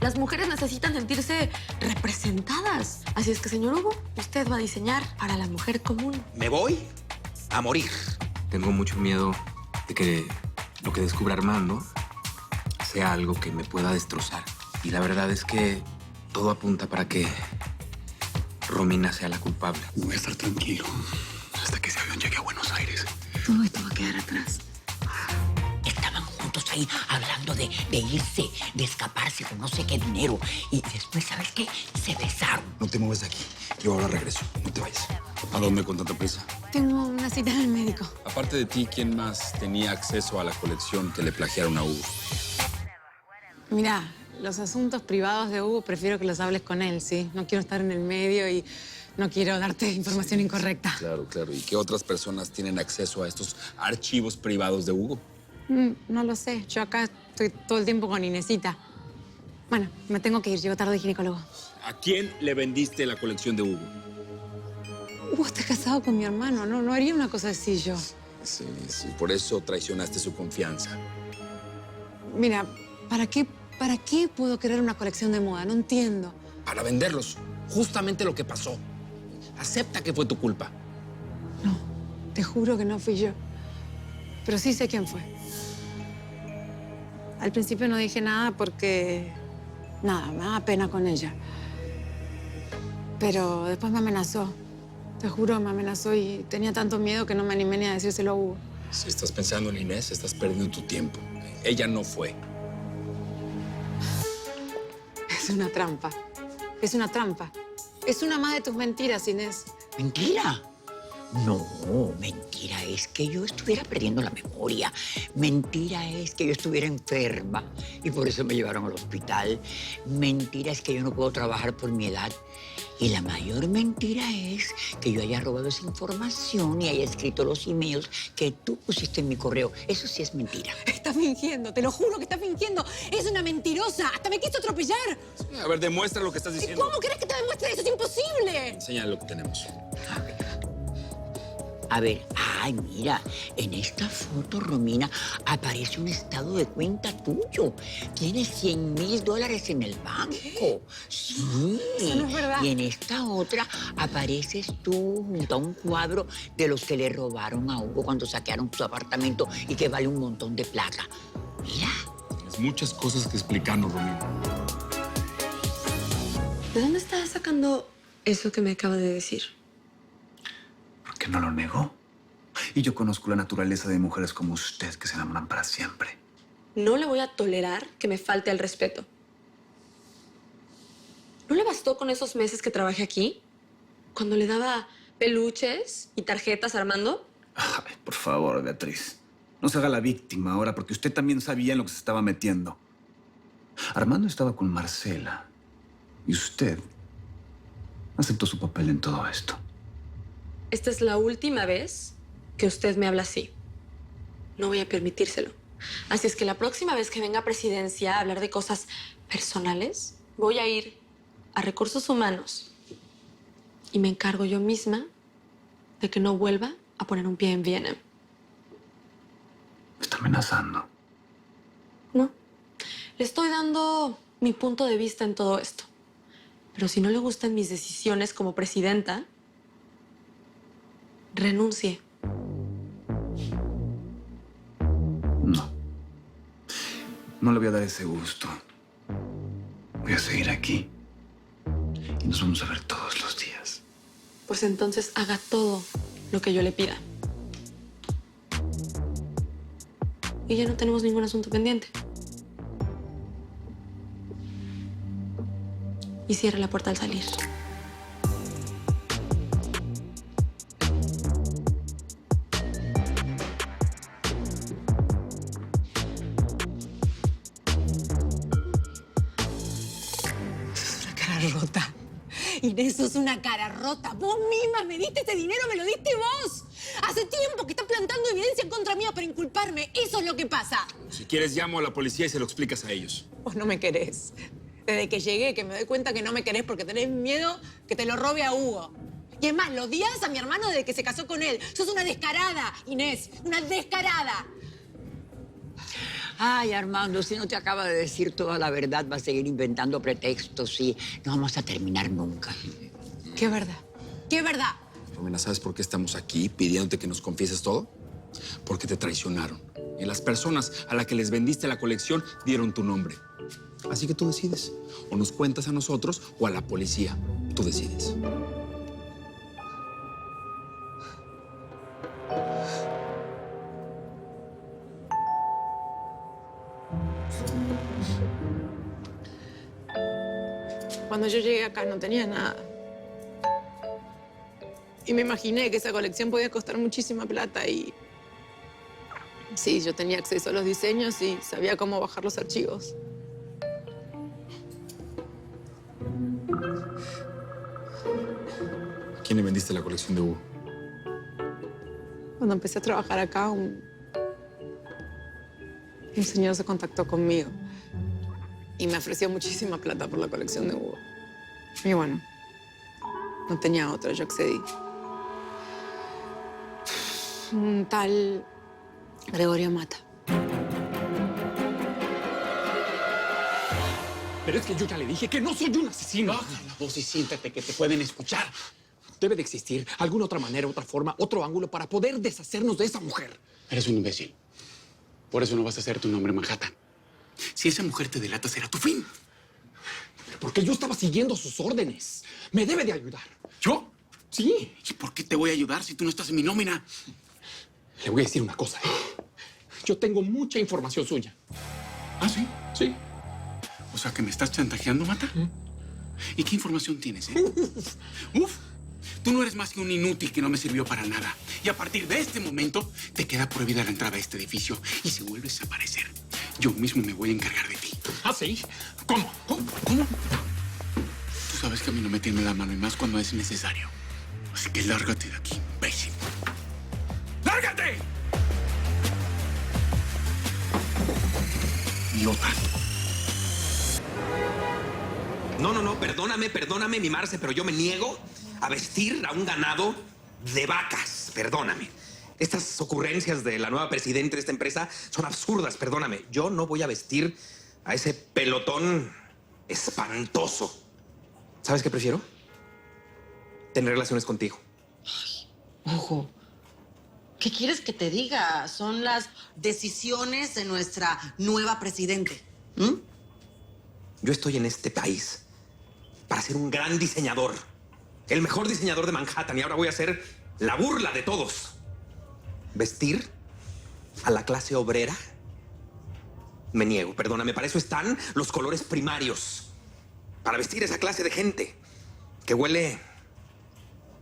Las mujeres necesitan sentirse representadas. Así es que, señor Hugo, usted va a diseñar para la mujer común. Me voy a morir. Tengo mucho miedo de que lo que descubra Armando sea algo que me pueda destrozar. Y la verdad es que todo apunta para que Romina sea la culpable. Voy a estar tranquilo hasta que ese avión llegue a Buenos Aires. Todo esto va a quedar atrás. Estaban juntos ahí hablando de irse, de escaparse con no sé qué dinero. Y después, ¿sabes qué? Se besaron. No te mueves de aquí. Yo ahora regreso. No te vayas. ¿A dónde con tanta prisa? Tengo una cita en el médico. Aparte de ti, ¿quién más tenía acceso a la colección que le plagiaron a Hugo? Mira, los asuntos privados de Hugo prefiero que los hables con él, ¿sí? No quiero estar en el medio y no quiero darte información incorrecta. Claro, claro. ¿Y qué otras personas tienen acceso a estos archivos privados de Hugo? No lo sé. Yo acá estoy todo el tiempo con Inesita. Bueno, me tengo que ir. Llego tarde de ginecólogo. ¿A quién le vendiste la colección de Hugo? Hugo está casado con mi hermano. No haría una cosa así yo. Sí, por eso traicionaste su confianza. Mira, ¿para qué puedo querer una colección de moda? No entiendo. Para venderlos. Justamente lo que pasó. Acepta que fue tu culpa. No, te juro que no fui yo. Pero sí sé quién fue. Al principio no dije nada porque... Nada, me daba pena con ella. Pero después me amenazó. Te juro, me amenazó y tenía tanto miedo que no me animé ni a decírselo a Hugo. Si estás pensando en Inés, estás perdiendo tu tiempo. Ella no fue. Es una trampa. Es una trampa. Es una más de tus mentiras, Inés. ¿Mentira? No, mentira es que yo estuviera perdiendo la memoria. Mentira es que yo estuviera enferma y por eso me llevaron al hospital. Mentira es que yo no puedo trabajar por mi edad. Y la mayor mentira es que yo haya robado esa información y haya escrito los emails que tú pusiste en mi correo. Eso sí es mentira. Estás fingiendo, te lo juro que estás fingiendo. Es una mentirosa. Hasta me quiso atropellar. A ver, demuestra lo que estás diciendo. ¿Cómo querés que te demuestre eso? Es imposible. Enseña lo que tenemos. A ver, ay, mira, en esta foto, Romina, aparece un estado de cuenta tuyo. Tienes $100,000 en el banco. Sí. Eso no es verdad. Y en esta otra apareces tú junto a un cuadro de los que le robaron a Hugo cuando saquearon su apartamento y que vale un montón de plata. Mira. Tienes muchas cosas que explicarnos, Romina. ¿De dónde está sacando eso que me acaba de decir? Que no lo negó. Y yo conozco la naturaleza de mujeres como usted que se enamoran para siempre. No le voy a tolerar que me falte el respeto. ¿No le bastó con esos meses que trabajé aquí? Cuando le daba peluches y tarjetas a Armando. Ay, por favor, Beatriz. No se haga la víctima ahora porque usted también sabía en lo que se estaba metiendo. Armando estaba con Marcela. Y usted aceptó su papel en todo esto. Esta es la última vez que usted me habla así. No voy a permitírselo. Así es que la próxima vez que venga a Presidencia a hablar de cosas personales, voy a ir a Recursos Humanos y me encargo yo misma de que no vuelva a poner un pie en Viena. Me está amenazando. No. Le estoy dando mi punto de vista en todo esto. Pero si no le gustan mis decisiones como presidenta, renuncie. No. No le voy a dar ese gusto. Voy a seguir aquí. Y nos vamos a ver todos los días. Pues entonces haga todo lo que yo le pida. Y ya no tenemos ningún asunto pendiente. Y cierre la puerta al salir. Rota. Inés, sos una cara rota. Vos misma me diste ese dinero, me lo diste vos. Hace tiempo que estás plantando evidencia en contra mía para inculparme. Eso es lo que pasa. Si quieres, llamo a la policía y se lo explicas a ellos. Vos no me querés. Desde que llegué, que me doy cuenta que no me querés porque tenés miedo que te lo robe a Hugo. Y es más, lo odias a mi hermano desde que se casó con él. Sos una descarada, Inés. Una descarada. Ay, Armando, si no te acaba de decir toda la verdad, va a seguir inventando pretextos y no vamos a terminar nunca. ¿Qué verdad? ¿Qué verdad? Romina, ¿sabes por qué estamos aquí pidiéndote que nos confieses todo? Porque te traicionaron. Y las personas a las que les vendiste la colección dieron tu nombre. Así que tú decides. O nos cuentas a nosotros o a la policía. Tú decides. Cuando yo llegué acá no tenía nada. Y me imaginé que esa colección podía costar muchísima plata y... Sí, yo tenía acceso a los diseños y sabía cómo bajar los archivos. ¿A quién le vendiste la colección de Hugo? Cuando empecé a trabajar acá, un señor se contactó conmigo y me ofreció muchísima plata por la colección de Hugo. Y bueno, no tenía otra, yo accedí. Un tal Gregorio Mata. Pero es que yo ya le dije que no soy un asesino. Baja la voz y siéntate, que te pueden escuchar. Debe de existir alguna otra manera, otra forma, otro ángulo para poder deshacernos de esa mujer. Eres un imbécil. Por eso no vas a hacer tu nombre Manhattan. Si esa mujer te delata, será tu fin. Porque yo estaba siguiendo sus órdenes. Me debe de ayudar. ¿Yo? Sí. ¿Y por qué te voy a ayudar si tú no estás en mi nómina? Le voy a decir una cosa. Yo tengo mucha información suya. ¿Ah, sí? Sí. O sea, que me estás chantajeando, Mata. ¿Y qué información tienes, Uf. Tú no eres más que un inútil que no me sirvió para nada. Y a partir de este momento, te queda prohibida la entrada a este edificio. Y si vuelves a aparecer, yo mismo me voy a encargar de ti. ¿Ah, sí? ¿Cómo? ¿Cómo? Tú sabes que a mí no me tiene la mano, y más cuando es necesario. Así que lárgate de aquí, imbécil. ¡Lárgate! Idiota. No, perdóname, mi Marce, pero yo me niego a vestir a un ganado de vacas. Perdóname. Estas ocurrencias de la nueva presidenta de esta empresa son absurdas, perdóname. Yo no voy a vestir a ese pelotón espantoso. ¿Sabes qué prefiero? Tener relaciones contigo. Hugo, ¿qué quieres que te diga? Son las decisiones de nuestra nueva presidente. Yo estoy en este país para ser un gran diseñador. El mejor diseñador de Manhattan. Y ahora voy a ser la burla de todos. ¿Vestir a la clase obrera? Me niego, perdóname. Para eso están los colores primarios. Para vestir a esa clase de gente que huele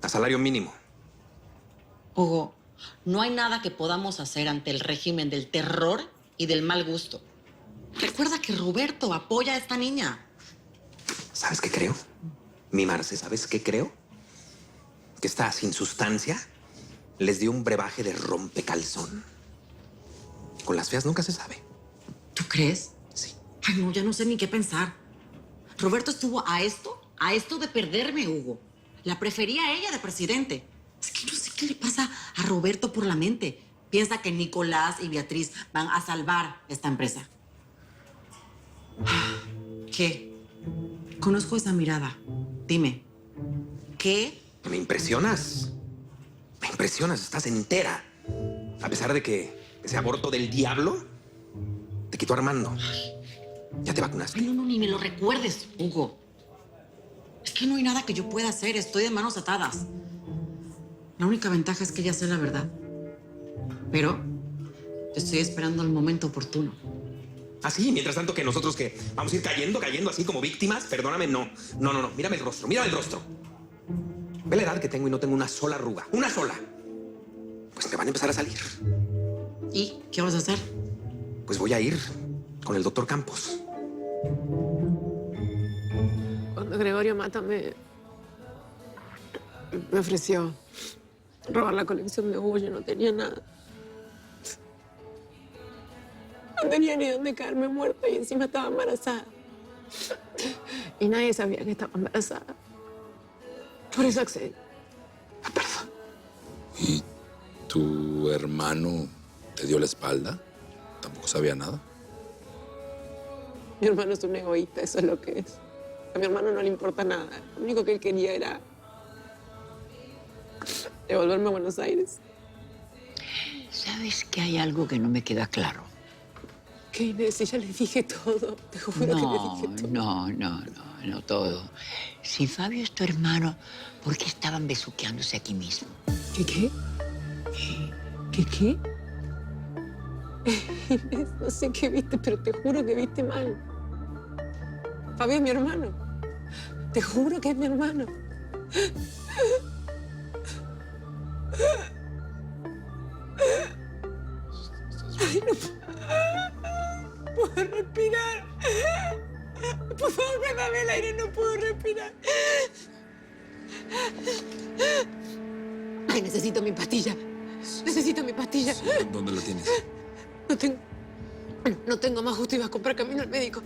a salario mínimo. Hugo, no hay nada que podamos hacer ante el régimen del terror y del mal gusto. Recuerda que Roberto apoya a esta niña. ¿Sabes qué creo? Mi Marce, ¿sabes qué creo? Que esta sin sustancia les dio un brebaje de rompecalzón. Con las feas nunca se sabe. ¿Tú crees? Sí. Ay, no, ya no sé ni qué pensar. Roberto estuvo a esto de perderme, Hugo. La prefería a ella de presidente. Es que no sé qué le pasa a Roberto por la mente. Piensa que Nicolás y Beatriz van a salvar esta empresa. ¿Qué? Conozco esa mirada. Dime, ¿qué? Me impresionas. Me impresionas. Estás entera. A pesar de que ese aborto del diablo te quitó Armando. Ya te vacunaste. Ay, no, ni me lo recuerdes, Hugo. Es que no hay nada que yo pueda hacer. Estoy de manos atadas. La única ventaja es que ya sé la verdad. Pero estoy esperando el momento oportuno. Ah, sí, mientras tanto que nosotros que vamos a ir cayendo así como víctimas. Perdóname, no. Mírame el rostro, mírame el rostro. Ve la edad que tengo y no tengo una sola arruga. ¡Una sola! Pues me van a empezar a salir. ¿Y qué vas a hacer? Pues voy a ir con el doctor Campos. Cuando Gregorio Mata me ofreció robar la colección de Hugo, yo no tenía nada. No tenía ni dónde caerme muerta y encima estaba embarazada. Y nadie sabía que estaba embarazada. Por eso accedí. Perdón. ¿Y tu hermano te dio la espalda? ¿Tampoco sabía nada? Mi hermano es un egoísta, eso es lo que es. A mi hermano no le importa nada. Lo único que él quería era devolverme a Buenos Aires. ¿Sabes que hay algo que no me queda claro? ¿Qué, Inés? Si ya les dije todo. Te juro que les dije todo. No todo. Si Fabio es tu hermano, ¿por qué estaban besuqueándose aquí mismo? ¿Qué? ¿Qué? Inés, no sé qué viste, pero te juro que viste mal. Fabio es mi hermano. Te juro que es mi hermano. Ay, no puedo respirar. Por favor, préndame el aire, no puedo respirar. Ay, necesito mi pastilla. Necesito mi pastilla. ¿Dónde la tienes? No tengo más, justo iba a comprar camino al médico.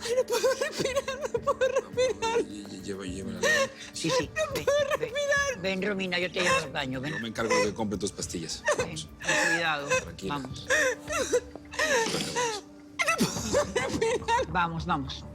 Ay, no puedo respirar. Llévala. Sí. Ven, Romina, yo te llevo al baño, ven. Yo me encargo de que compre tus pastillas. Ven, con cuidado. Tranquila. Vamos. Vamos.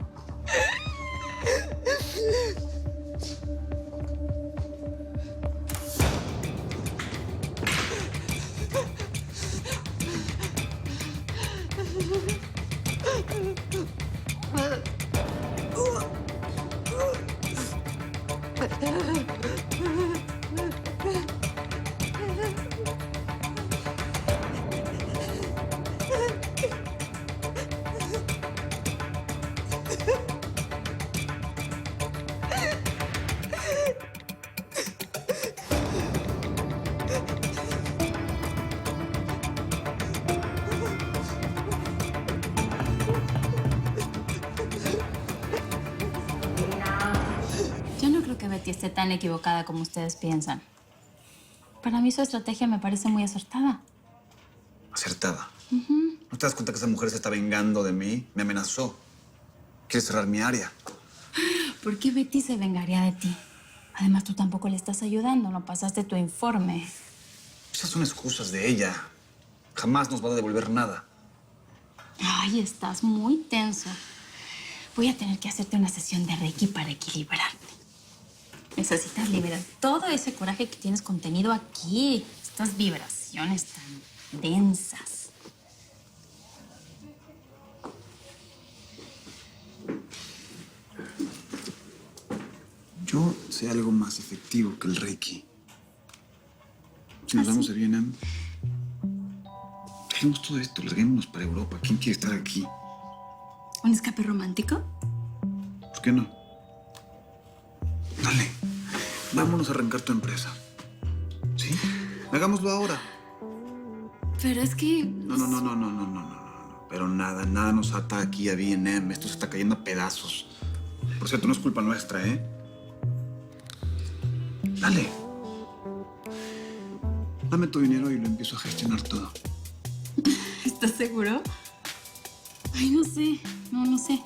Yo no creo que Betty esté tan equivocada como ustedes piensan. Para mí su estrategia me parece muy acertada. Acertada. ¿No te das cuenta que esa mujer se está vengando de mí? Me amenazó. Quiere cerrar mi área. ¿Por qué Betty se vengaría de ti? Además, tú tampoco le estás ayudando, no pasaste tu informe. Esas son excusas de ella. Jamás nos va a devolver nada. Ay, estás muy tenso. Voy a tener que hacerte una sesión de Reiki para equilibrarte. Necesitas liberar todo ese coraje que tienes contenido aquí. Estas vibraciones tan densas. Yo sé algo más efectivo que el Reiki. Si nos vamos de Vietnam, dejemos todo esto, larguémonos para Europa. ¿Quién quiere estar aquí? ¿Un escape romántico? ¿Por qué no? Dale, vámonos a arrancar tu empresa. ¿Sí? Hagámoslo ahora. Pero es que... No. Pero nada nos ata aquí a B&M. Esto se está cayendo a pedazos. Por cierto, no es culpa nuestra, ¿eh? Dale. Dame tu dinero y lo empiezo a gestionar todo. ¿Estás seguro? Ay, no sé. No sé.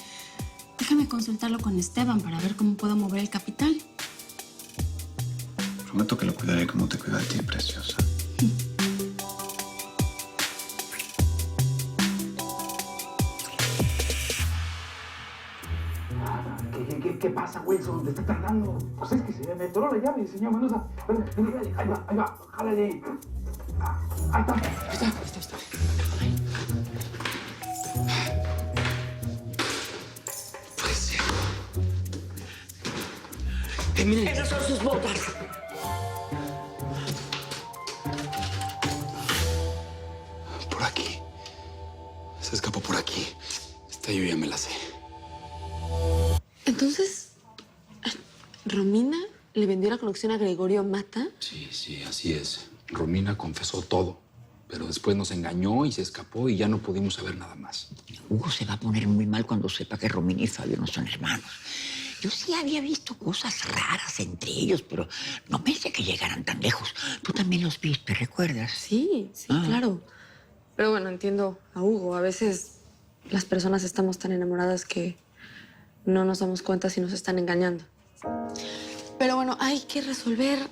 Déjame consultarlo con Esteban para ver cómo puedo mover el capital. Prometo que lo cuidaré como te cuida a ti, preciosa. ¿Qué pasa, Wilson? ¿Te está tardando? Pues es que se me atoró la llave, señor Mendoza. Ahí va, jálale. Ahí está. Puede ser. Miren. Esas son sus botas. Por aquí. Se escapó por aquí. Esta yo ya me la sé. Entonces, ¿Romina le vendió la conexión a Gregorio Mata? Sí, así es. Romina confesó todo, pero después nos engañó y se escapó y ya no pudimos saber nada más. Hugo se va a poner muy mal cuando sepa que Romina y Fabio no son hermanos. Yo sí había visto cosas raras entre ellos, pero no pensé que llegaran tan lejos. Tú también los viste, ¿recuerdas? Sí, claro. Pero bueno, entiendo a Hugo. A veces las personas estamos tan enamoradas que no nos damos cuenta si nos están engañando. Pero bueno, hay que resolver.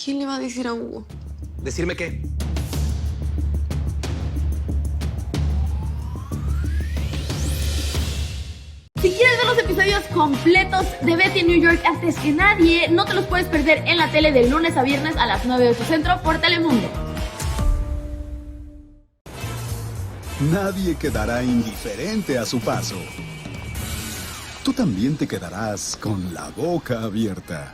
¿Quién le va a decir a Hugo? ¿Decirme qué? episodios completos de Betty en New York antes que nadie. No te los puedes perder en la tele de lunes a viernes a las 9 de 8 centro por Telemundo. Nadie quedará indiferente a su paso. Tú también te quedarás con la boca abierta.